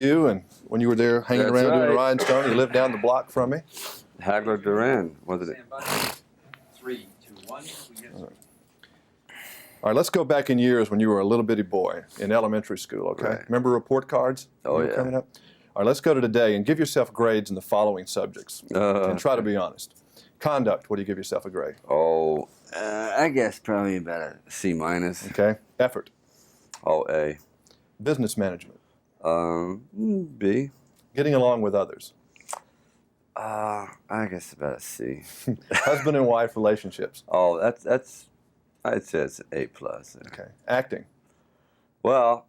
you, and when you were there hanging That's around doing right. rhinestone, you lived down the block from me. Hagler Duran, wasn't it? Stand by. 3, 2, 1. All right, let's go back in years when you were a little bitty boy in elementary school, okay? Right. Remember report cards? Oh, when you were yeah. coming up? All right, let's go to today and give yourself grades in the following subjects. And try to be honest. Conduct, what do you give yourself a grade? Oh, I guess probably about a C minus. Okay. Effort. Oh, A. Business management. B. Getting along with others. I guess about a C. Husband and wife relationships. Oh, that's I'd say it's an A plus. Okay. Acting. Well,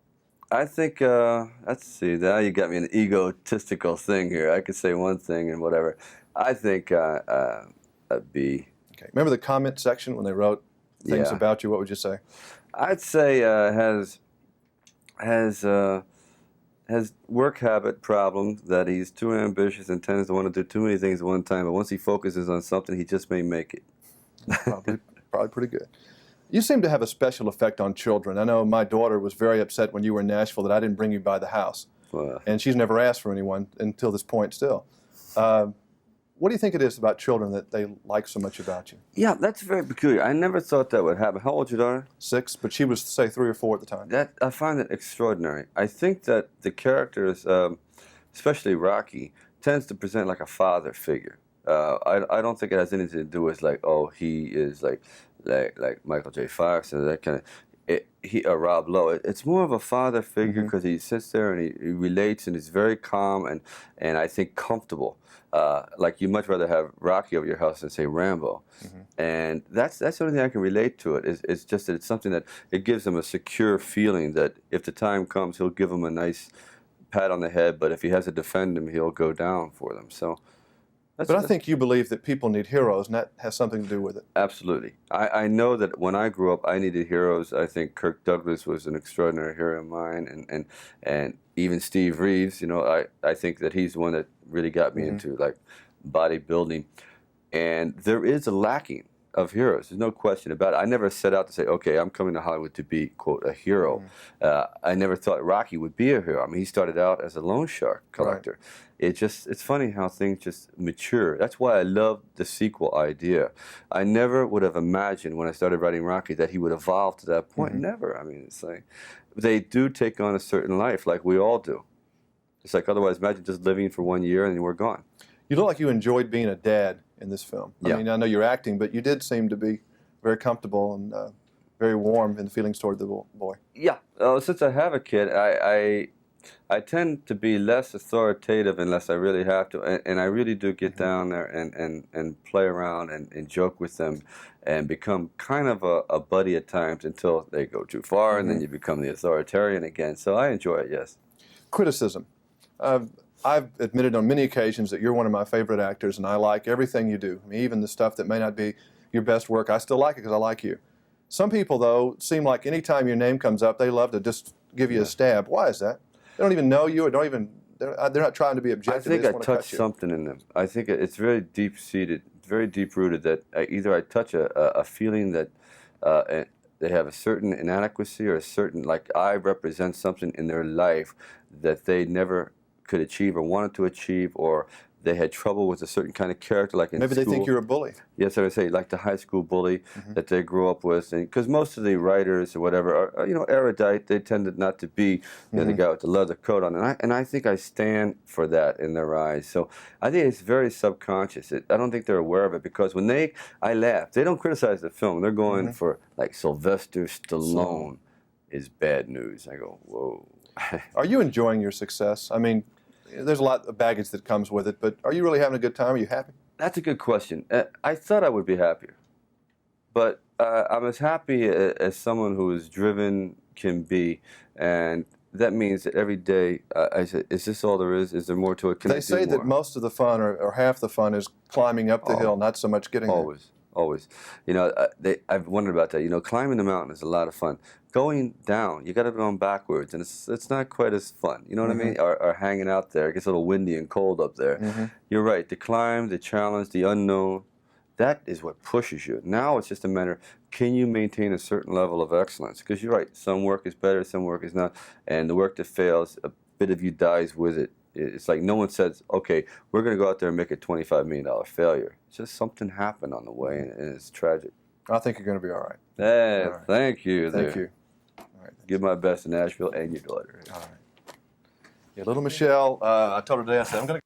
I think let's see. Now you got me an egotistical thing here. I could say one thing and whatever. I think a B. Okay. Remember the comment section when they wrote things Yeah. about you? What would you say? I'd say has work habit problems, that he's too ambitious and tends to want to do too many things at one time. But once he focuses on something, he just may make it. Probably pretty good. You seem to have a special effect on children. I know my daughter was very upset when you were in Nashville that I didn't bring you by the house. Well, And she's never asked for anyone until this point still. What do you think it is about children that they like so much about you? yeah, that's very peculiar. I never thought that would happen. How old's your daughter? 6, but she was, say, 3 or 4 at the time. That I find that extraordinary. I think that the characters, especially Rocky, tends to present like a father figure. I don't think it has anything to do with like, oh, he is like Michael J. Fox and that kind of. Rob Lowe. It's more of a father figure because he sits there and he relates and he's very calm and I think comfortable. Like you much rather have Rocky over your house than say Rambo, and that's the only thing I can relate to it. It's just that it's something that it gives him a secure feeling that if the time comes, he'll give him a nice pat on the head, but if he has to defend him, he'll go down for them. So. But I think you believe that people need heroes, and that has something to do with it. Absolutely. I know that when I grew up, I needed heroes. I think Kirk Douglas was an extraordinary hero of mine, and even Steve Reeves. You know, I think that he's the one that really got me into like bodybuilding. And there is a lacking of heroes. There's no question about it. I never set out to say, okay, I'm coming to Hollywood to be, quote, a hero. I never thought Rocky would be a hero. I mean, he started out as a loan shark collector. Right. It's funny how things just mature. That's why I love the sequel idea. I never would have imagined when I started writing Rocky that he would evolve to that point. Never. I mean, it's like, they do take on a certain life like we all do. It's like, otherwise, imagine just living for 1 year and then we're gone. You look like you enjoyed being a dad in this film. I mean, I know you're acting, but you did seem to be very comfortable and very warm in the feelings toward the boy. Yeah. Since I have a kid, I tend to be less authoritative unless I really have to, and I really do get down there and play around and joke with them and become kind of a buddy at times until they go too far, and then you become the authoritarian again. So I enjoy it, yes. Criticism. I've admitted on many occasions that you're one of my favorite actors, and I like everything you do. I mean, even the stuff that may not be your best work, I still like it because I like you. Some people, though, seem like any time your name comes up, they love to just give you a stab. Why is that? They don't even know you, or they're not trying to be objective. I think I touched something in them. I think it's very deep-seated, very deep-rooted that either I touch a feeling that they have a certain inadequacy or a certain, like I represent something in their life that they never could achieve or wanted to achieve, or they had trouble with a certain kind of character, like in Maybe school. They think you're a bully. Yes, I would say like the high school bully that they grew up with, and because most of the writers or whatever are erudite, they tended not to be the guy with the leather coat on, and I think I stand for that in their eyes. So I think it's very subconscious. I don't think they're aware of it because when I laugh, they don't criticize the film. They're going for like Sylvester Stallone is bad news. I go, whoa. Are you enjoying your success? I mean, there's a lot of baggage that comes with it, but are you really having a good time? Are you happy? That's a good question. I thought I would be happier, but I'm as happy as someone who is driven can be, and that means that every day I say, is this all there is? Is there more to it? Can I do say more? that most of the fun, or half the fun, is climbing up the hill, not so much getting there. Always. You know, I've wondered about that. You know, climbing the mountain is a lot of fun. Going down, you got to go backwards, and it's not quite as fun. You know what I mean? Or hanging out there. It gets a little windy and cold up there. You're right. The climb, the challenge, the unknown, that is what pushes you. Now it's just a matter, can you maintain a certain level of excellence? Because you're right. Some work is better, some work is not. And the work that fails, bit of you dies with it. It's like no one says, okay, we're going to go out there and make a $25 million failure. It's just something happened on the way, and it's tragic. I think you're going to be all right. Hey, All right. thank you. Thank there. you. All right. Give my best to Nashville and your daughter. All right. Yeah, little Michelle, I told her today, I said, I'm going to